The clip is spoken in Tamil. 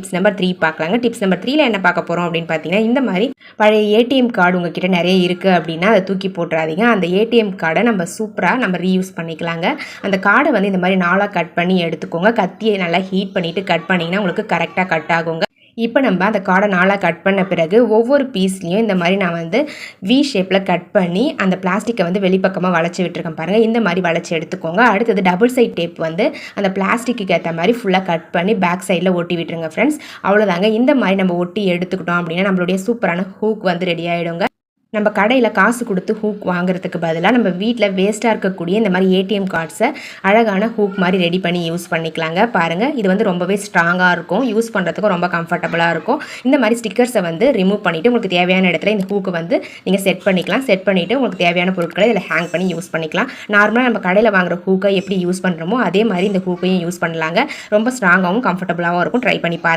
டிப்ஸ் நம்பர் 3 பார்க்கலாங்க. டிப்ஸ் நம்பர் 3ல என்ன பார்க்க போகிறோம் அப்படின்னு பார்த்தீங்கன்னா, இந்த மாதிரி பழைய ஏடிஎம் கார்டு உங்ககிட்ட நிறைய இருக்குது அப்படின்னா அதை தூக்கி போட்டுறாதீங்க. அந்த ஏடிஎம் கார்டை நம்ம சூப்பராக நம்ம ரீயூஸ் பண்ணிக்கலாங்க. அந்த கார்டை வந்து இந்த மாதிரி 4ஆக கட் பண்ணி எடுத்துக்கோங்க. கத்தியை நல்லா ஹீட் பண்ணிவிட்டு கட் பண்ணிங்கன்னா உங்களுக்கு கரெக்டாக கட் ஆகுங்க. இப்போ நம்ம அந்த கார்டை 4ஆக கட் பண்ண பிறகு ஒவ்வொரு பீஸ்லேயும் இந்த மாதிரி நான் வந்து வி ஷேப்பில் கட் பண்ணி அந்த பிளாஸ்டிக்கை வந்து வெளிப்பக்கமாக வளைச்சி விட்டுருக்கேன் பாருங்கள். இந்த மாதிரி வளைச்சி எடுத்துக்கோங்க. அடுத்தது டபுள் சைட் டேப் வந்து அந்த பிளாஸ்டிக்கு ஏற்ற மாதிரி ஃபுல்லாக கட் பண்ணி பேக் சைடில் ஒட்டி விட்டுருங்க ஃப்ரெண்ட்ஸ். அவ்வளோதாங்க. இந்த மாதிரி நம்ம ஒட்டி எடுத்துக்கிட்டோம் அப்படின்னா நம்மளுடைய சூப்பரான ஹூக் வந்து ரெடி ஆகிடுங்க. நம்ம கடையில் காசு கொடுத்து ஹூக் வாங்குறதுக்கு பதிலாக நம்ம வீட்டில் வேஸ்ட்டாக இருக்கக்கூடிய இந்த மாதிரி ஏடிஎம் கார்ட்ஸை அழகான ஹூக் மாதிரி ரெடி பண்ணி யூஸ் பண்ணிக்கலாங்க. பாருங்கள், இது வந்து ரொம்பவே ஸ்ட்ராங்காக இருக்கும், யூஸ் பண்ணுறதுக்கும் ரொம்ப கம்ஃபர்டபுளாக இருக்கும். இந்த மாதிரி ஸ்டிக்கர்ஸை வந்து ரிமூவ் பண்ணிவிட்டு உங்களுக்கு தேவையான இடத்துல இந்த ஹூக்கை வந்து நீங்கள் செட் பண்ணிக்கலாம். செட் பண்ணிவிட்டு உங்களுக்கு தேவையான பொருட்களை இதில் ஹேங் பண்ணி யூஸ் பண்ணிக்கலாம். நார்மலாக நம்ம கடையில் வாங்குற ஹூக்கை எப்படி யூஸ் பண்ணுறோமோ அதே மாதிரி இந்த ஹூக்கையும் யூஸ் பண்ணலாங்க. ரொம்ப ஸ்ட்ராங்காகவும் கம்ஃபர்டபுளாகவும் இருக்கும். ட்ரை பண்ணி பாருங்கள்.